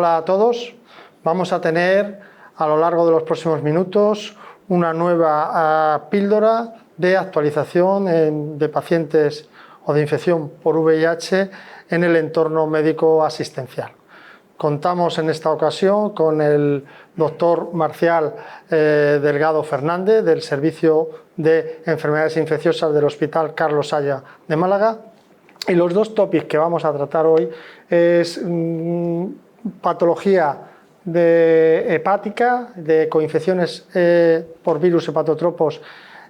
Hola a todos. Vamos a tener a lo largo de los próximos minutos una nueva píldora de actualización de pacientes o de infección por VIH en el entorno médico asistencial. Contamos en esta ocasión con el doctor Marcial Delgado Fernández del Servicio de Enfermedades Infecciosas del Hospital Carlos Haya de Málaga. Y los dos tópicos que vamos a tratar hoy es patología hepática, de coinfecciones por virus hepatotropos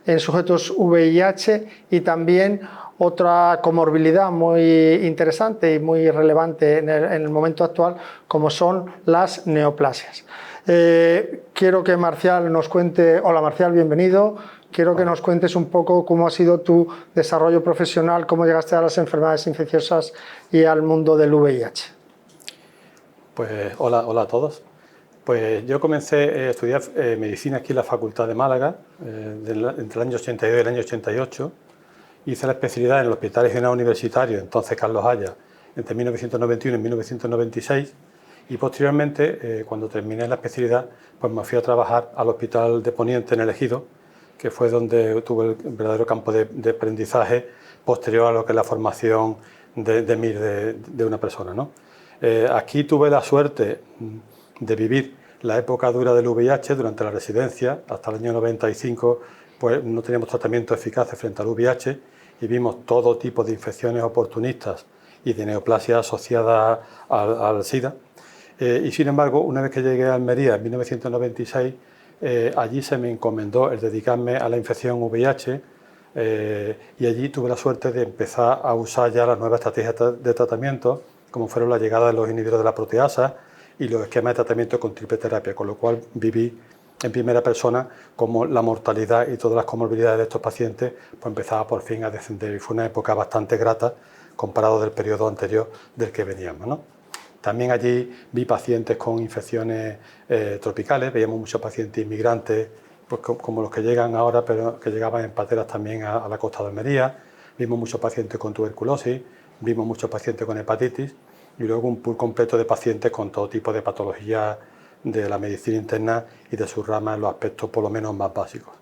en sujetos VIH y también otra comorbilidad muy interesante y muy relevante en el momento actual, como son las neoplasias. Quiero que Marcial nos cuente. Hola Marcial, bienvenido. Quiero que nos cuentes un poco cómo ha sido tu desarrollo profesional, cómo llegaste a las enfermedades infecciosas y al mundo del VIH. Pues hola a todos. Pues yo comencé a estudiar medicina aquí en la Facultad de Málaga entre el año 82 y el año 88. Hice la especialidad en el Hospital Regional Universitario, entonces Carlos Haya, entre 1991 y 1996. Y posteriormente, cuando terminé la especialidad, pues me fui a trabajar al Hospital de Poniente en El Ejido, que fue donde tuve el verdadero campo de aprendizaje posterior a lo que es la formación de una persona, ¿no? Aquí tuve la suerte de vivir la época dura del VIH durante la residencia. Hasta el año 95 pues, no teníamos tratamiento eficaz frente al VIH y vimos todo tipo de infecciones oportunistas y de neoplasia asociada al SIDA. Y sin embargo, una vez que llegué a Almería en 1996, allí se me encomendó el dedicarme a la infección VIH y allí tuve la suerte de empezar a usar ya las nuevas estrategias de tratamiento, como fueron la llegada de los inhibidores de la proteasa y los esquemas de tratamiento con triple terapia, con lo cual viví en primera persona cómo la mortalidad y todas las comorbilidades de estos pacientes pues empezaba por fin a descender, y fue una época bastante grata comparado del periodo anterior del que veníamos, ¿no? También allí vi pacientes con infecciones tropicales, veíamos muchos pacientes inmigrantes, pues, como los que llegan ahora, pero que llegaban en pateras también a la costa de Almería. Vimos muchos pacientes con tuberculosis, vimos muchos pacientes con hepatitis y luego un pool completo de pacientes con todo tipo de patologías de la medicina interna y de sus ramas en los aspectos por lo menos más básicos.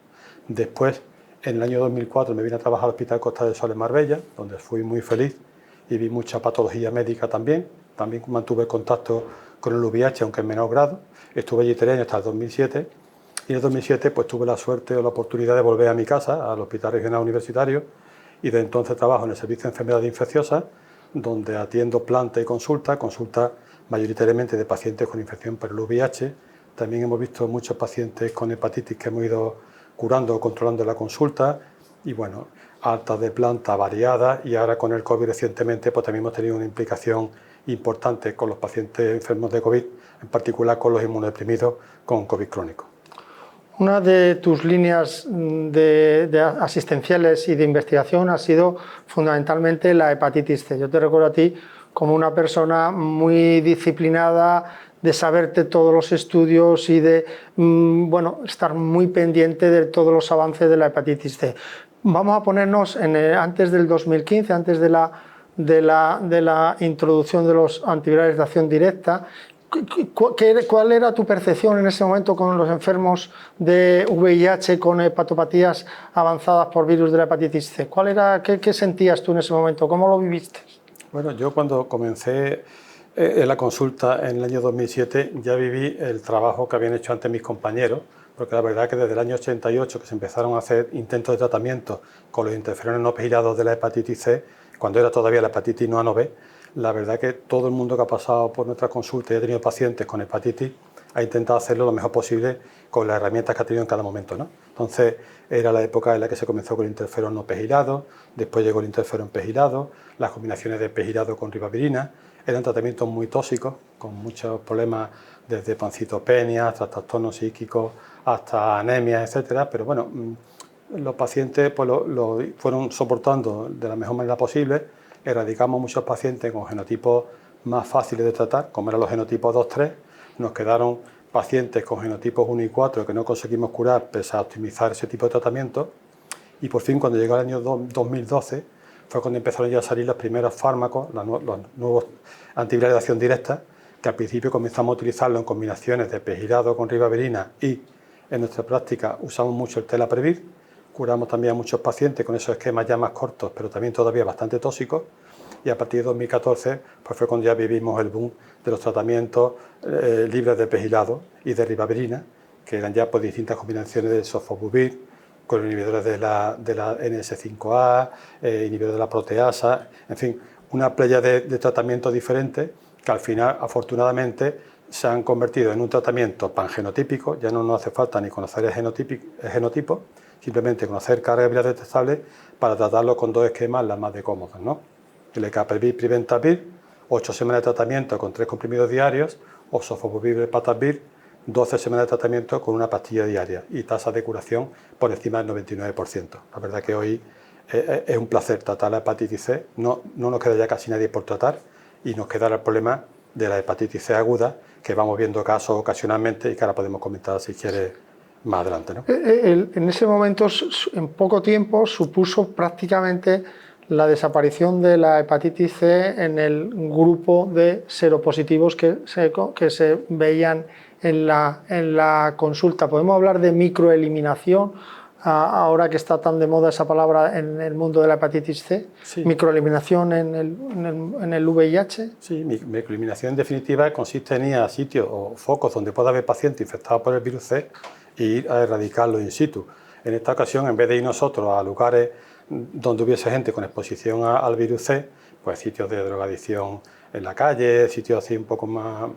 Después, en el año 2004, me vine a trabajar al Hospital Costa del Sol en Marbella, donde fui muy feliz y vi mucha patología médica también. También mantuve contacto con el VIH, aunque en menor grado. Estuve allí 3 años hasta el 2007 y en el 2007 pues, tuve la suerte o la oportunidad de volver a mi casa, al Hospital Regional Universitario, y de entonces trabajo en el Servicio de Enfermedades Infecciosas, donde atiendo planta y consulta mayoritariamente de pacientes con infección por el VIH. También hemos visto muchos pacientes con hepatitis que hemos ido curando o controlando en la consulta, y bueno, altas de planta variadas, y ahora con el COVID recientemente pues también hemos tenido una implicación importante con los pacientes enfermos de COVID, en particular con los inmunodeprimidos con COVID crónico. Una de tus líneas de asistenciales y de investigación ha sido fundamentalmente la hepatitis C. Yo te recuerdo a ti como una persona muy disciplinada, de saberte todos los estudios y de estar muy pendiente de todos los avances de la hepatitis C. Vamos a ponernos antes del 2015, antes de la introducción de los antivirales de acción directa. ¿Cuál era tu percepción en ese momento con los enfermos de VIH con hepatopatías avanzadas por virus de la hepatitis C? ¿Qué sentías tú en ese momento? ¿Cómo lo viviste? Bueno, yo cuando comencé en la consulta en el año 2007 ya viví el trabajo que habían hecho antes mis compañeros, porque la verdad es que desde el año 88 que se empezaron a hacer intentos de tratamiento con los interferones no pegylados de la hepatitis C, cuando era todavía la hepatitis no A no B, la verdad que todo el mundo que ha pasado por nuestra consulta y ha tenido pacientes con hepatitis ha intentado hacerlo lo mejor posible con las herramientas que ha tenido en cada momento, ¿no? Entonces era la época en la que se comenzó con el interferón no pegilado, después llegó el interferón pegilado, las combinaciones de pegilado con ribavirina. Eran tratamientos muy tóxicos, con muchos problemas desde pancitopenia hasta trastornos psíquicos, hasta anemia, etcétera. Pero bueno, los pacientes pues, lo fueron soportando de la mejor manera posible. Erradicamos muchos pacientes con genotipos más fáciles de tratar, como eran los genotipos 2-3. Nos quedaron pacientes con genotipos 1 y 4 que no conseguimos curar pese a optimizar ese tipo de tratamiento. Y por fin, cuando llegó el año 2012, fue cuando empezaron ya a salir los primeros fármacos, los nuevos antivirales de acción directa, que al principio comenzamos a utilizarlo en combinaciones de pegilado con ribavirina y en nuestra práctica usamos mucho el telaprevir. Curamos también a muchos pacientes con esos esquemas ya más cortos, pero también todavía bastante tóxicos. Y a partir de 2014 pues fue cuando ya vivimos el boom de los tratamientos libres de pegilado y de ribavirina, que eran ya pues distintas combinaciones de sofosbuvir, con inhibidores de la NS5A, inhibidores de la proteasa, en fin, una playa de tratamientos diferentes que al final, afortunadamente, se han convertido en un tratamiento pangenotípico. Ya no nos hace falta ni conocer el genotipo, simplemente conocer cargas virales detectables para tratarlo con dos esquemas las más de cómodos, ¿no? El Ecapelvir, Preventavir, 8 semanas de tratamiento con 3 comprimidos diarios, o Sofosbuvir, Patavir, 12 semanas de tratamiento con una pastilla diaria y tasa de curación por encima del 99%. La verdad que hoy es un placer tratar la hepatitis C, no nos queda ya casi nadie por tratar y nos queda el problema de la hepatitis C aguda, que vamos viendo casos ocasionalmente y que ahora podemos comentar si quiere más adelante, ¿no? En ese momento, en poco tiempo, supuso prácticamente la desaparición de la hepatitis C en el grupo de seropositivos que se veían en la consulta. ¿Podemos hablar de microeliminación, ahora que está tan de moda esa palabra en el mundo de la hepatitis C? Sí. ¿Microeliminación en el VIH? Sí, microeliminación en definitiva consiste en ir a sitios o focos donde pueda haber pacientes infectados por el virus C e ir a erradicarlo in situ. En esta ocasión, en vez de ir nosotros a lugares donde hubiese gente con exposición al virus C, pues sitios de drogadicción en la calle, sitios así un poco más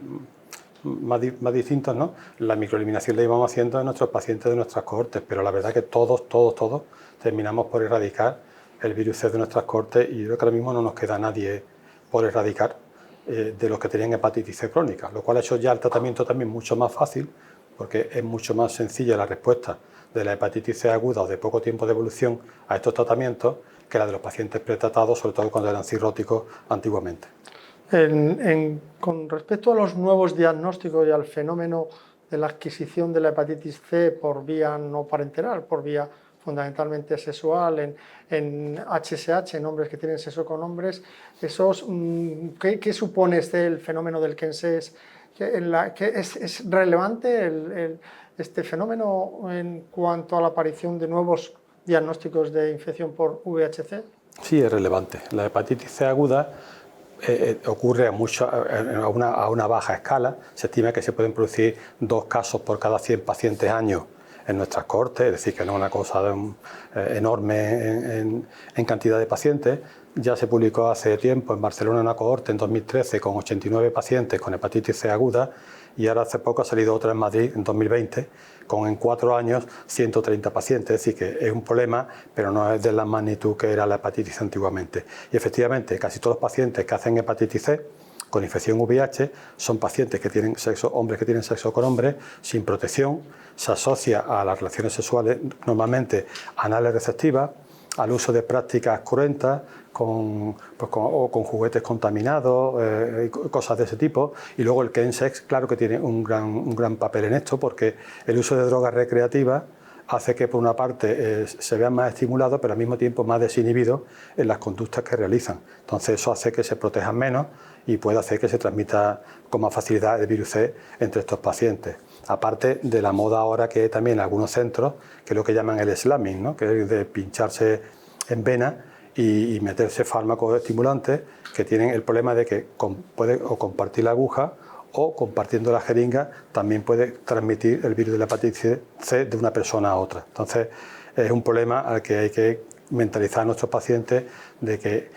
distintos, ¿no? La microeliminación la íbamos haciendo en nuestros pacientes de nuestras cohortes, pero la verdad que todos terminamos por erradicar el virus C de nuestras cohortes y yo creo que ahora mismo no nos queda nadie por erradicar de los que tenían hepatitis C crónica, lo cual ha hecho ya el tratamiento también mucho más fácil, porque es mucho más sencilla la respuesta de la hepatitis C aguda o de poco tiempo de evolución a estos tratamientos que la de los pacientes pretratados, sobre todo cuando eran cirróticos antiguamente. Con respecto a los nuevos diagnósticos y al fenómeno de la adquisición de la hepatitis C por vía no parenteral, por vía fundamentalmente sexual, en HSH, en hombres que tienen sexo con hombres, ¿qué supone el fenómeno del KENSES? ¿Es relevante este fenómeno en cuanto a la aparición de nuevos diagnósticos de infección por VIH-C? Sí, es relevante. La hepatitis C aguda ocurre a una baja escala. Se estima que se pueden producir 2 casos por cada 100 pacientes años en nuestras cohortes, es decir, que no es una cosa enorme en cantidad de pacientes. Ya se publicó hace tiempo en Barcelona una cohorte en 2013 con 89 pacientes con hepatitis C aguda y ahora hace poco ha salido otra en Madrid en 2020 con en 4 años 130 pacientes, es decir, que es un problema, pero no es de la magnitud que era la hepatitis C antiguamente. Y efectivamente, casi todos los pacientes que hacen hepatitis C con infección VIH son pacientes que tienen sexo, hombres que tienen sexo con hombres sin protección, se asocia a las relaciones sexuales normalmente anales receptivas, al uso de prácticas cruentas, con juguetes contaminados, cosas de ese tipo, y luego el KENSEX, claro que tiene un gran papel en esto, porque el uso de drogas recreativas hace que por una parte se vean más estimulados, pero al mismo tiempo más desinhibidos en las conductas que realizan. Entonces eso hace que se protejan menos y puede hacer que se transmita con más facilidad el virus C entre estos pacientes. Aparte de la moda ahora que hay también en algunos centros, que es lo que llaman el slamming, ¿no? Que es de pincharse en vena y meterse fármacos estimulantes que tienen el problema de que puede o compartir la aguja o compartiendo la jeringa también puede transmitir el virus de la hepatitis C de una persona a otra. Entonces es un problema al que hay que mentalizar a nuestros pacientes de que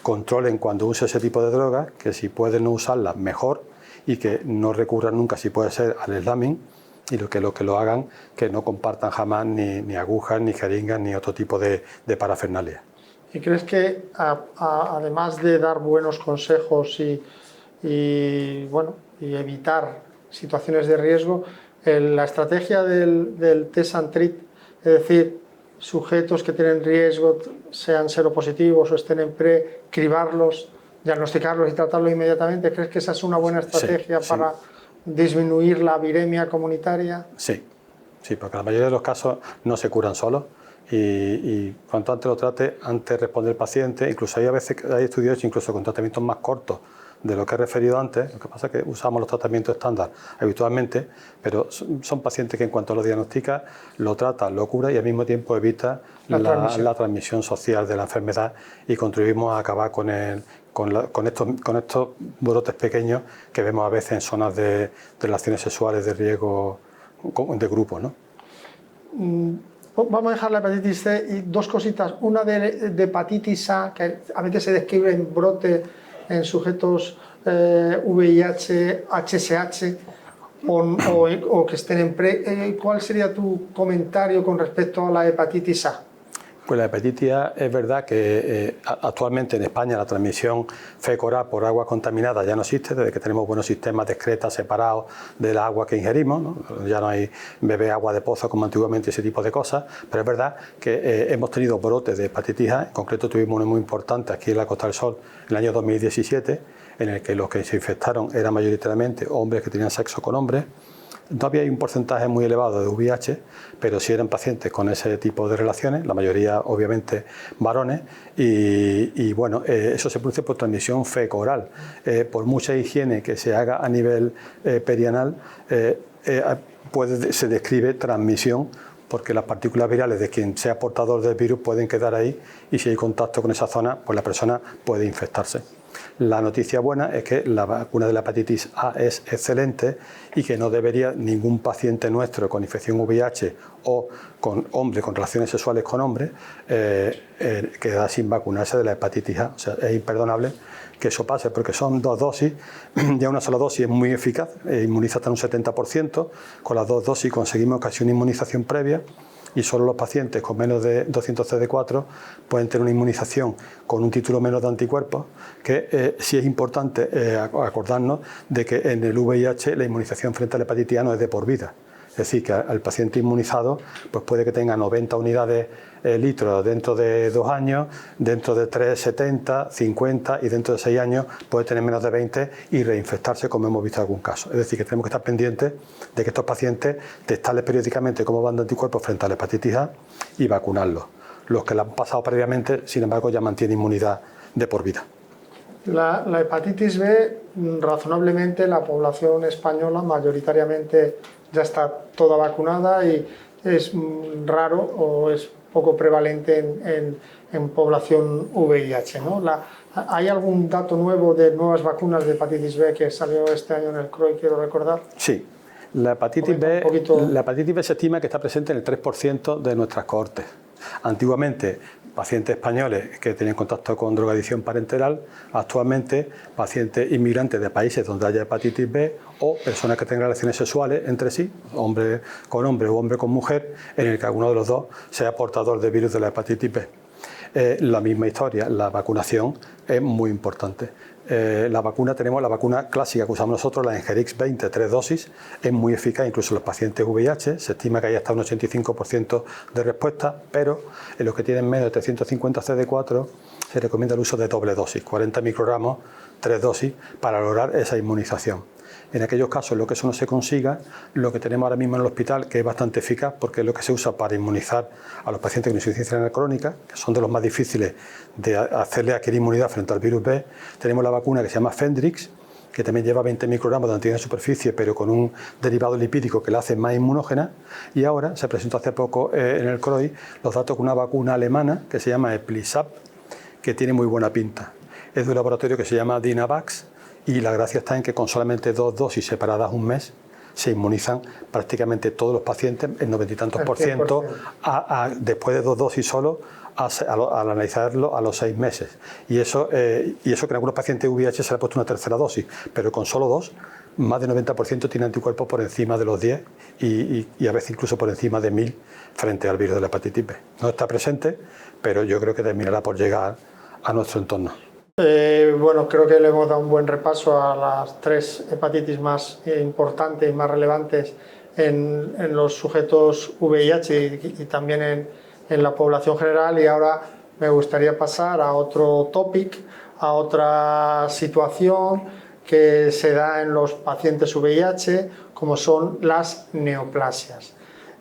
controlen cuando use ese tipo de drogas, que si pueden no usarlas mejor y que no recurran nunca, si puede ser, al slamming, y lo que lo hagan, que no compartan jamás ni agujas, ni jeringas, ni otro tipo de parafernalia. ¿Y crees que además de dar buenos consejos y evitar situaciones de riesgo, la estrategia del test and treat, es decir, sujetos que tienen riesgo, sean seropositivos o estén en pre, cribarlos, diagnosticarlos y tratarlos inmediatamente, ¿crees que esa es una buena estrategia para disminuir la viremia comunitaria? Sí, porque la mayoría de los casos no se curan solos y cuanto antes lo trate, antes responde el paciente. Incluso hay a veces hay estudios incluso con tratamientos más cortos de lo que he referido antes. Lo que pasa es que usamos los tratamientos estándar habitualmente, pero son pacientes que en cuanto lo diagnostica, lo trata, lo cura y al mismo tiempo evita la transmisión social de la enfermedad y contribuimos a acabar con estos brotes pequeños que vemos a veces en zonas de relaciones sexuales de riesgo de grupo, ¿no? Vamos a dejar la hepatitis C y dos cositas. Una de hepatitis A, que a veces se describe en brote en sujetos VIH, HSH o que estén en pre. ¿Cuál sería tu comentario con respecto a la hepatitis A? Pues la hepatitis A es verdad que actualmente en España la transmisión fecal por agua contaminada ya no existe, desde que tenemos buenos sistemas de excretas separados del agua que ingerimos, ¿no? Ya no hay beber agua de pozo como antiguamente, ese tipo de cosas, pero es verdad que hemos tenido brotes de hepatitis A, en concreto tuvimos uno muy importante aquí en la Costa del Sol en el año 2017, en el que los que se infectaron eran mayoritariamente hombres que tenían sexo con hombres. Todavía hay un porcentaje muy elevado de VIH, pero sí eran pacientes con ese tipo de relaciones, la mayoría obviamente varones, y bueno, eso se produce por transmisión fecal-oral. Por mucha higiene que se haga a nivel perianal, se describe transmisión porque las partículas virales de quien sea portador del virus pueden quedar ahí y si hay contacto con esa zona, pues la persona puede infectarse. La noticia buena es que la vacuna de la hepatitis A es excelente y que no debería ningún paciente nuestro con infección VIH o con hombre con relaciones sexuales con hombres quedar sin vacunarse de la hepatitis A. O sea, es imperdonable que eso pase porque son 2 dosis, ya una sola dosis es muy eficaz, inmuniza hasta un 70%, con las 2 dosis conseguimos casi una inmunización previa y solo los pacientes con menos de 200 CD4 pueden tener una inmunización con un título menos de anticuerpos, que sí es importante acordarnos de que en el VIH la inmunización frente a la hepatitis A no es de por vida. Es decir, que al paciente inmunizado pues puede que tenga 90 unidades litros dentro de 2 años, dentro de 3, 70, 50 y dentro de 6 años puede tener menos de 20 y reinfectarse, como hemos visto en algún caso. Es decir, que tenemos que estar pendientes de que estos pacientes testarles periódicamente cómo van de anticuerpos frente a la hepatitis A y vacunarlos. Los que la han pasado previamente, sin embargo, ya mantienen inmunidad de por vida. La hepatitis B, razonablemente, la población española mayoritariamente ya está toda vacunada y es raro o es poco prevalente en población VIH, ¿no? ¿Hay algún dato nuevo de nuevas vacunas de hepatitis B que salió este año en el CROI, quiero recordar? Sí, la hepatitis B se estima que está presente en el 3% de nuestras cohortes. Antiguamente, pacientes españoles que tenían contacto con drogadicción parenteral, actualmente pacientes inmigrantes de países donde haya hepatitis B o personas que tengan relaciones sexuales entre sí, hombre con hombre o hombre con mujer, en el que alguno de los dos sea portador del virus de la hepatitis B. La misma historia, la vacunación es muy importante. Tenemos la vacuna clásica que usamos nosotros, la Engerix 20, 3 dosis, es muy eficaz incluso en los pacientes VIH, se estima que hay hasta un 85% de respuesta, pero en los que tienen menos de 350 CD4 se recomienda el uso de doble dosis, 40 microgramos, 3 dosis, para lograr esa inmunización. En aquellos casos en los que eso no se consiga, lo que tenemos ahora mismo en el hospital, que es bastante eficaz porque es lo que se usa para inmunizar a los pacientes con insuficiencia renal crónica, que son de los más difíciles de hacerle adquirir inmunidad frente al virus B, tenemos la vacuna que se llama Fendrix, que también lleva 20 microgramos de antígeno de superficie, pero con un derivado lipídico que la hace más inmunógena. Y ahora se presentó hace poco en el CROI los datos con una vacuna alemana que se llama Eplisab, que tiene muy buena pinta. Es de un laboratorio que se llama Dynavax, y la gracia está en que con solamente 2 dosis separadas un mes se inmunizan prácticamente todos los pacientes, el 90 y tantos por ciento, después de 2 dosis solo, al analizarlo a los 6 meses. Y eso que en algunos pacientes VIH se le ha puesto una tercera dosis, pero con solo 2, más del 90% tiene anticuerpos por encima de los 10 y a veces incluso por encima de 1000 frente al virus de la hepatitis B. No está presente, pero yo creo que terminará por llegar a nuestro entorno. Bueno, creo que le hemos dado un buen repaso a las 3 hepatitis más importantes y más relevantes en los sujetos VIH y también en la población general, y ahora me gustaría pasar a otro topic, a otra situación que se da en los pacientes VIH, como son las neoplasias.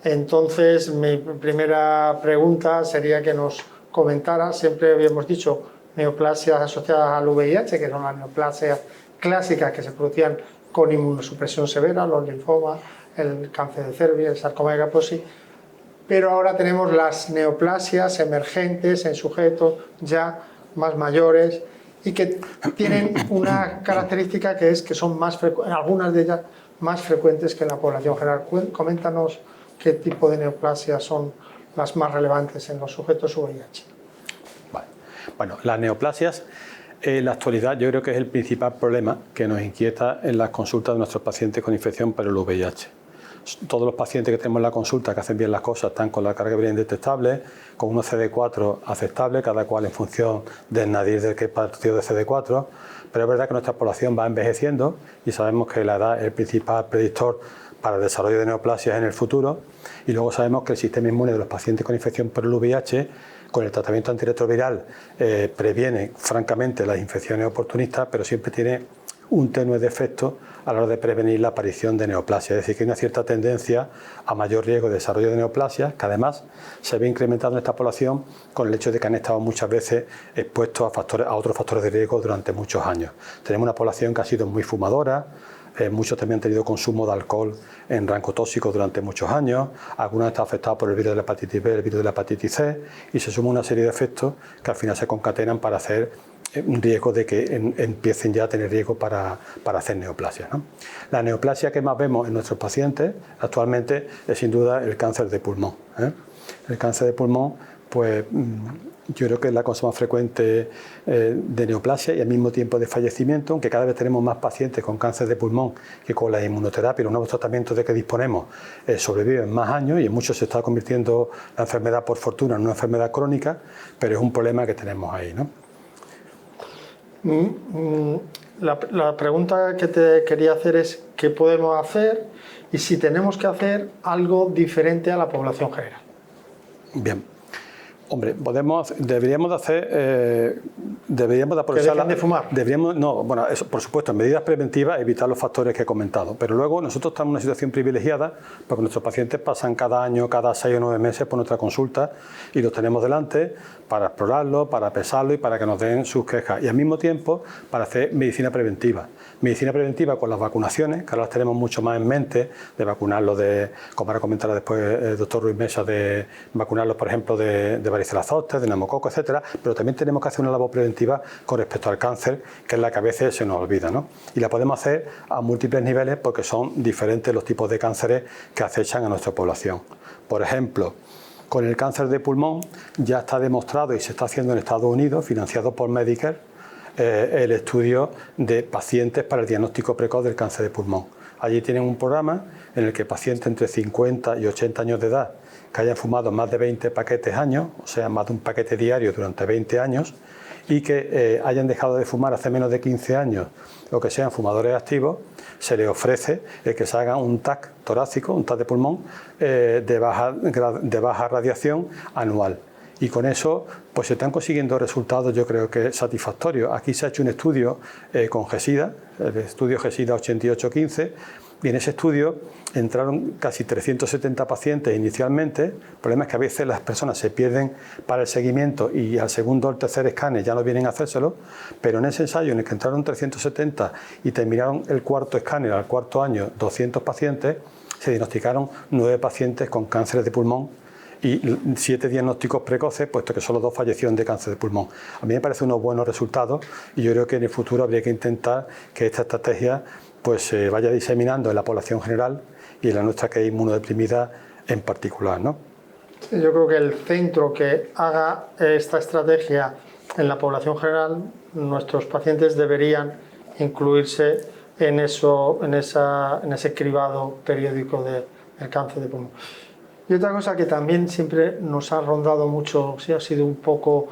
Entonces, mi primera pregunta sería que nos comentara, siempre habíamos dicho neoplasias asociadas al VIH, que son las neoplasias clásicas que se producían con inmunosupresión severa, los linfomas, el cáncer de cervix, el sarcoma de Kaposi, pero ahora tenemos las neoplasias emergentes en sujetos ya más mayores y que tienen una característica que es que son algunas de ellas más frecuentes que en la población general. Coméntanos qué tipo de neoplasias son las más relevantes en los sujetos VIH. Vale. Bueno, las neoplasias en la actualidad yo creo que es el principal problema que nos inquieta en las consultas de nuestros pacientes con infección por el VIH. Todos los pacientes que tenemos en la consulta que hacen bien las cosas están con la carga viral indetectable, con unos CD4 aceptables, cada cual en función del nadir del que partió de CD4, pero es verdad que nuestra población va envejeciendo y sabemos que la edad es el principal predictor para el desarrollo de neoplasias en el futuro, y luego sabemos que el sistema inmune de los pacientes con infección por el VIH, con el tratamiento antirretroviral, previene francamente las infecciones oportunistas, pero siempre tiene un tenue defecto a la hora de prevenir la aparición de neoplasia. Es decir, que hay una cierta tendencia a mayor riesgo de desarrollo de neoplasias, que además se ve incrementando en esta población con el hecho de que han estado muchas veces expuestos a otros factores de riesgo durante muchos años. Tenemos una población que ha sido muy fumadora, muchos también han tenido consumo de alcohol en rango tóxico durante muchos años, algunos han estado afectados por el virus de la hepatitis B, el virus de la hepatitis C, y se suma una serie de efectos que al final se concatenan para hacer un riesgo de que empiecen ya a tener riesgo para hacer neoplasia, ¿no? La neoplasia que más vemos en nuestros pacientes actualmente es sin duda el cáncer de pulmón, ¿eh? El cáncer de pulmón, pues yo creo que es la causa más frecuente de neoplasia y al mismo tiempo de fallecimiento, aunque cada vez tenemos más pacientes con cáncer de pulmón que con la inmunoterapia y los nuevos tratamientos de que disponemos sobreviven más años, y en muchos se está convirtiendo la enfermedad por fortuna en una enfermedad crónica, pero es un problema que tenemos ahí, ¿no? La pregunta que te quería hacer es ¿qué podemos hacer y si tenemos que hacer algo diferente a la población general? Bien. Hombre, deberíamos de aprovechar... ¿Que dejen de fumar? Bueno, eso, por supuesto, en medidas preventivas evitar los factores que he comentado, pero luego nosotros estamos en una situación privilegiada porque nuestros pacientes pasan cada año, cada 6 o 9 meses por nuestra consulta y los tenemos delante para explorarlo, para pesarlo y para que nos den sus quejas, y al mismo tiempo para hacer medicina preventiva. Medicina preventiva con las vacunaciones, que ahora las tenemos mucho más en mente, de vacunarlos como ahora comentará después el doctor Ruiz Mesa, de vacunarlos, por ejemplo, de varicela zoster, de neumococo, etcétera, pero también tenemos que hacer una labor preventiva con respecto al cáncer, que es la que a veces se nos olvida, ¿no? Y la podemos hacer a múltiples niveles porque son diferentes los tipos de cánceres que acechan a nuestra población. Por ejemplo, con el cáncer de pulmón ya está demostrado y se está haciendo en Estados Unidos, financiado por Medicare, el estudio de pacientes para el diagnóstico precoz del cáncer de pulmón. Allí tienen un programa en el que pacientes entre 50 y 80 años de edad que hayan fumado más de 20 paquetes años, o sea, más de un paquete diario durante 20 años, y que hayan dejado de fumar hace menos de 15 años, o que sean fumadores activos, se les ofrece que se haga un TAC torácico, un TAC de pulmón, de baja radiación anual. Y con eso pues se están consiguiendo resultados, yo creo que satisfactorios. Aquí se ha hecho un estudio con GESIDA, el estudio GESIDA 8815, y en ese estudio entraron casi 370 pacientes inicialmente. El problema es que a veces las personas se pierden para el seguimiento y al segundo o al tercer escáner ya no vienen a hacérselo, pero en ese ensayo en el que entraron 370 y terminaron el cuarto escáner al cuarto año 200 pacientes, se diagnosticaron 9 pacientes con cáncer de pulmón y 7 diagnósticos precoces, puesto que solo 2 fallecieron de cáncer de pulmón. A mí me parecen unos buenos resultados y yo creo que en el futuro habría que intentar que esta estrategia pues se vaya diseminando en la población general y en la nuestra, que es inmunodeprimida en particular, ¿no? Yo creo que el centro que haga esta estrategia en la población general, nuestros pacientes deberían incluirse en ese cribado periódico del cáncer de pulmón. Y otra cosa que también siempre nos ha rondado mucho, sí ha sido un poco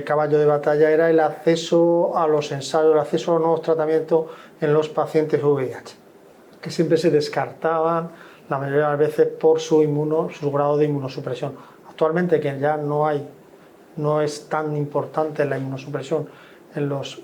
caballo de batalla, era el acceso a los ensayos, el acceso a los nuevos tratamientos en los pacientes VIH, que siempre se descartaban la mayoría de las veces por su grado de inmunosupresión. Actualmente, que ya no es tan importante la inmunosupresión en los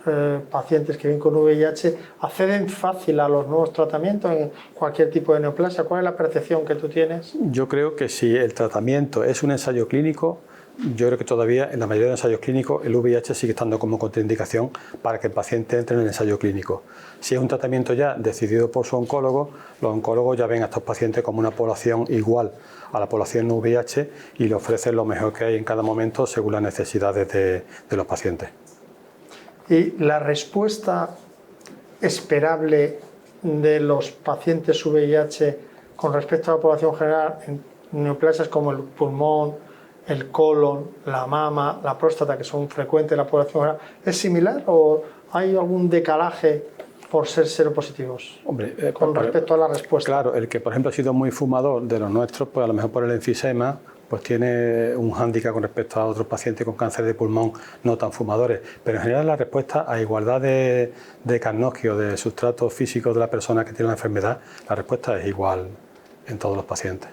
pacientes que viven con VIH, acceden fácil a los nuevos tratamientos en cualquier tipo de neoplasia. ¿Cuál es la percepción que tú tienes? Yo creo que si el tratamiento es un ensayo clínico, yo creo que todavía en la mayoría de ensayos clínicos el VIH sigue estando como contraindicación para que el paciente entre en el ensayo clínico. Si es un tratamiento ya decidido por su oncólogo, los oncólogos ya ven a estos pacientes como una población igual a la población no VIH y le ofrecen lo mejor que hay en cada momento según las necesidades de los pacientes. Y la respuesta esperable de los pacientes VIH con respecto a la población general en neoplasias como el pulmón, el colon, la mama, la próstata, que son frecuentes en la población general, ¿es similar o hay algún decalaje por ser seropositivos? Hombre, con respecto a la respuesta. Claro, el que por ejemplo ha sido muy fumador de los nuestros, pues a lo mejor por el enfisema, pues tiene un hándicap con respecto a otros pacientes con cáncer de pulmón no tan fumadores. Pero en general la respuesta a igualdad de diagnóstico, de sustrato físico de la persona que tiene la enfermedad, la respuesta es igual en todos los pacientes.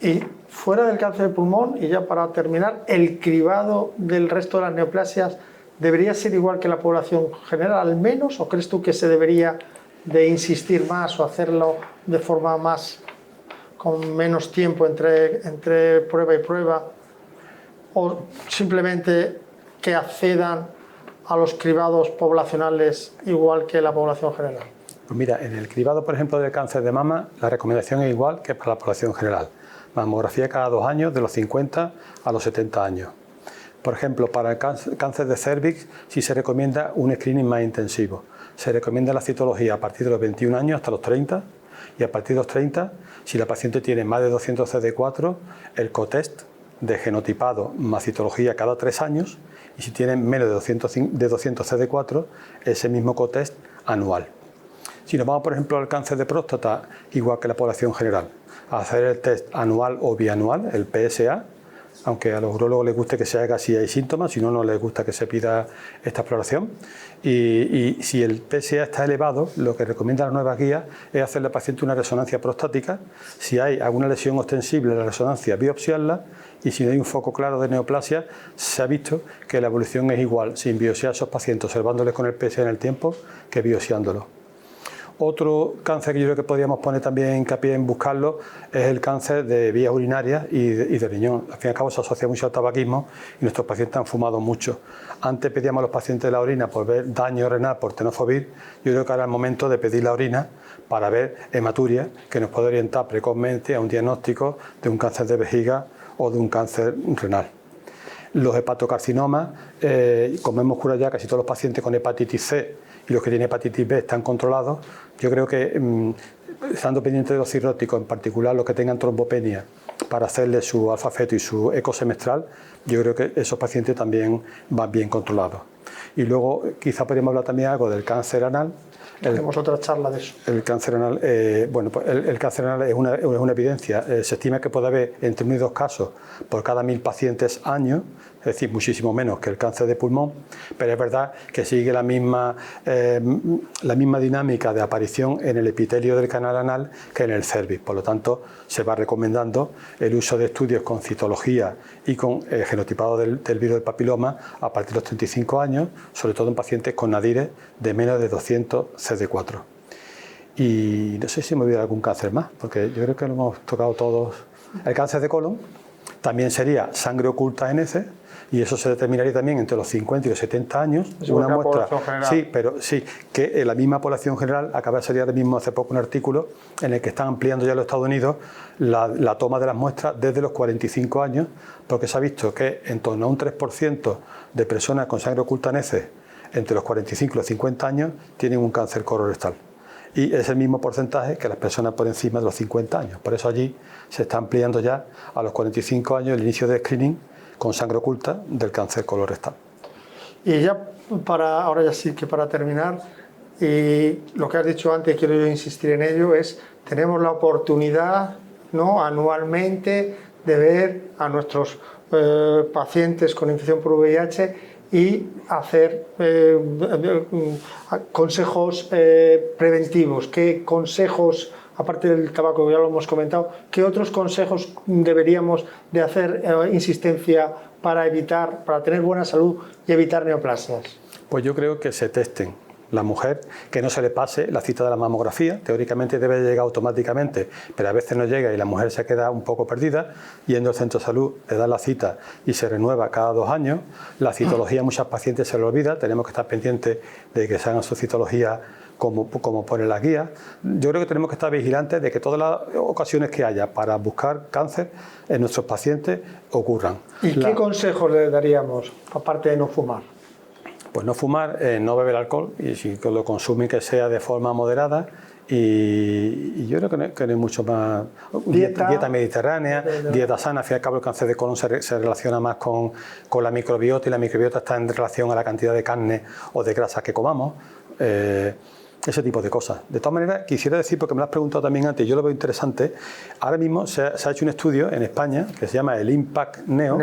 Y fuera del cáncer de pulmón, y ya para terminar, ¿el cribado del resto de las neoplasias debería ser igual que la población general al menos? ¿O crees tú que se debería de insistir más o hacerlo de forma más, con menos tiempo entre prueba y prueba? ¿O simplemente que accedan a los cribados poblacionales igual que la población general? Pues mira, en el cribado, por ejemplo, del cáncer de mama, la recomendación es igual que para la población general. Mamografía cada 2 años, de los 50 a los 70 años. Por ejemplo, para el cáncer de cervix sí se recomienda un screening más intensivo. Se recomienda la citología a partir de los 21 años hasta los 30 y a partir de los 30, si la paciente tiene más de 200 CD4, el cotest de genotipado más citología cada 3 años y si tiene menos de 200 CD4, ese mismo cotest anual. Si nos vamos, por ejemplo, al cáncer de próstata, igual que la población general, a hacer el test anual o bianual, el PSA, aunque a los urólogos les guste que se haga si hay síntomas, si no, no les gusta que se pida esta exploración. Y si el PSA está elevado, lo que recomienda la nueva guía es hacerle al paciente una resonancia prostática. Si hay alguna lesión ostensible en la resonancia, biopsiarla, y si no hay un foco claro de neoplasia, se ha visto que la evolución es igual sin biopsiar a esos pacientes, observándoles con el PSA en el tiempo, que biopsiándolo. Otro cáncer que yo creo que podríamos poner también hincapié en buscarlo es el cáncer de vías urinarias y de riñón. Al fin y al cabo se asocia mucho al tabaquismo y nuestros pacientes han fumado mucho. Antes pedíamos a los pacientes de la orina por ver daño renal por tenofovir. Yo creo que ahora es el momento de pedir la orina para ver hematuria que nos puede orientar precozmente a un diagnóstico de un cáncer de vejiga o de un cáncer renal. Los hepatocarcinomas, como hemos curado ya casi todos los pacientes con hepatitis C y los que tienen hepatitis B están controlados, yo creo que estando pendiente de los cirróticos, en particular los que tengan trombopenia, para hacerle su alfa-feto y su eco semestral, yo creo que esos pacientes también van bien controlados. Y luego quizá podríamos hablar también algo del cáncer anal. Tenemos otra charla de eso. El cáncer anal, pues el cáncer anal es una evidencia. Se estima que puede haber entre 1 y 2 casos por cada 1000 pacientes año, es decir, muchísimo menos que el cáncer de pulmón, pero es verdad que sigue la misma dinámica de aparición en el epitelio del canal anal que en el cervix. Por lo tanto, se va recomendando el uso de estudios con citología y con genotipado del virus del papiloma a partir de los 35 años, sobre todo en pacientes con nadires de menos de 200 CD4. Y no sé si me olvidado algún cáncer más, porque yo creo que lo hemos tocado todos. El cáncer de colon también sería sangre oculta en heces, y eso se determinaría también entre los 50 y los 70 años. Una muestra, sí, pero sí, que en la misma población general acaba de salir ahora mismo hace poco un artículo en el que están ampliando ya en los Estados Unidos la toma de las muestras desde los 45 años, porque se ha visto que en torno a un 3% de personas con sangre oculta en heces entre los 45 y los 50 años tienen un cáncer colorectal. Y es el mismo porcentaje que las personas por encima de los 50 años. Por eso allí se está ampliando ya a los 45 años el inicio de screening con sangre oculta del cáncer colorectal. Y ya ahora ya sí que para terminar, y lo que has dicho antes, quiero yo insistir en ello, es tenemos la oportunidad, ¿no?, anualmente de ver a nuestros pacientes con infección por VIH y hacer consejos preventivos. ¿Qué consejos, aparte del tabaco que ya lo hemos comentado, qué otros consejos deberíamos de hacer insistencia para tener buena salud y evitar neoplasias? Pues yo creo que se testen, la mujer, que no se le pase la cita de la mamografía. Teóricamente debe llegar automáticamente, pero a veces no llega y la mujer se queda un poco perdida. Yendo al centro de salud, le dan la cita y se renueva cada 2 años. La citología a muchas pacientes se le olvida, tenemos que estar pendientes de que se hagan su citología como pone la guía. Yo creo que tenemos que estar vigilantes de que todas las ocasiones que haya para buscar cáncer en nuestros pacientes ocurran. ¿Y qué consejos le daríamos, aparte de no fumar? Pues no fumar, no beber alcohol, y si lo consumen que sea de forma moderada. Y yo creo que no hay mucho más. Dieta mediterránea, dieta sana. Al fin y al cabo, el cáncer de colon se relaciona más con la microbiota, y la microbiota está en relación a la cantidad de carne o de grasa que comamos. Ese tipo de cosas. De todas maneras, quisiera decir, porque me lo has preguntado también antes, yo lo veo interesante, ahora mismo se ha hecho un estudio en España que se llama el Impact Neo,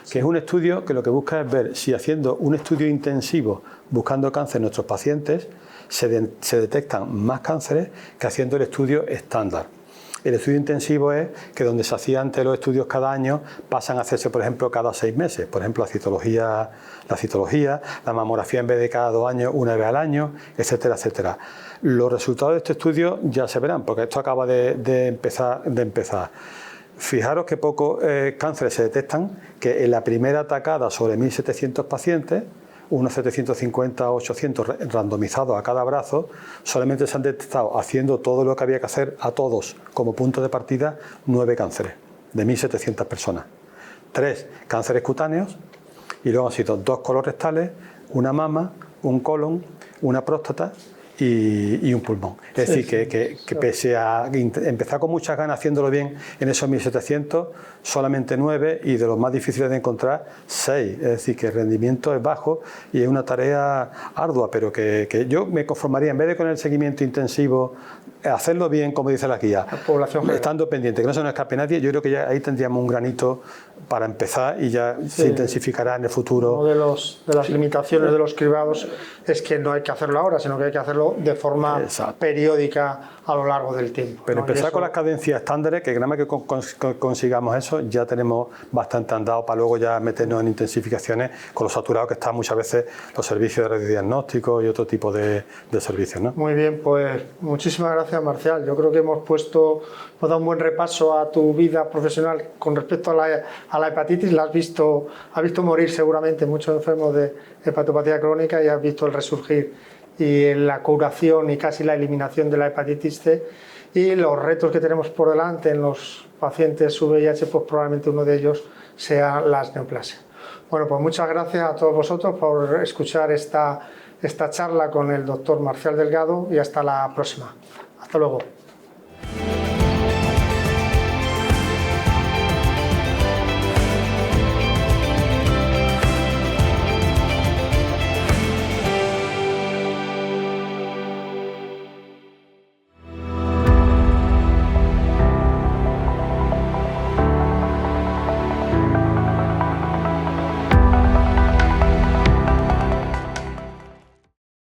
que es un estudio que lo que busca es ver si haciendo un estudio intensivo buscando cáncer en nuestros pacientes se detectan más cánceres que haciendo el estudio estándar. El estudio intensivo es que donde se hacían antes los estudios cada año pasan a hacerse, por ejemplo, cada 6 meses. Por ejemplo, la citología, la mamografía en vez de cada 2 años, una vez al año, etcétera, etcétera. Los resultados de este estudio ya se verán, porque esto acaba de empezar. Fijaros que pocos cánceres se detectan, que en la primera atacada sobre 1.700 pacientes, unos 750 o 800 randomizados a cada brazo, solamente se han detectado, haciendo todo lo que había que hacer a todos como punto de partida, 9 cánceres de 1.700 personas. 3 cánceres cutáneos, y luego han sido 2 colorectales, una mama, un colon, una próstata y un pulmón. Es decir, que pese a empezar con muchas ganas haciéndolo bien en esos 1.700, solamente 9, y de los más difíciles de encontrar, 6. Es decir, que el rendimiento es bajo y es una tarea ardua, pero que yo me conformaría, en vez de con el seguimiento intensivo, hacerlo bien, como dice la guía, estando pendiente, que no se nos escape nadie. Yo creo que ya ahí tendríamos un granito para empezar, y ya se intensificará en el futuro. Una de las limitaciones de los cribados es que no hay que hacerlo ahora, sino que hay que hacerlo de forma periódica a lo largo del tiempo. Pero empezar con las cadencias estándares, que nada más que consigamos eso, ya tenemos bastante andado para luego ya meternos en intensificaciones con lo saturados que están muchas veces los servicios de radiodiagnóstico y otro tipo de servicios, ¿no? Muy bien, pues muchísimas gracias, Marcial. Yo creo que hemos dado un buen repaso a tu vida profesional con respecto a la hepatitis. Has visto morir seguramente muchos enfermos de hepatopatía crónica, y has visto el resurgir y la curación y casi la eliminación de la hepatitis C, y los retos que tenemos por delante en los pacientes VIH, pues probablemente uno de ellos sea las neoplasias. Bueno, pues muchas gracias a todos vosotros por escuchar esta charla con el doctor Marcial Delgado, y hasta la próxima. Hasta luego.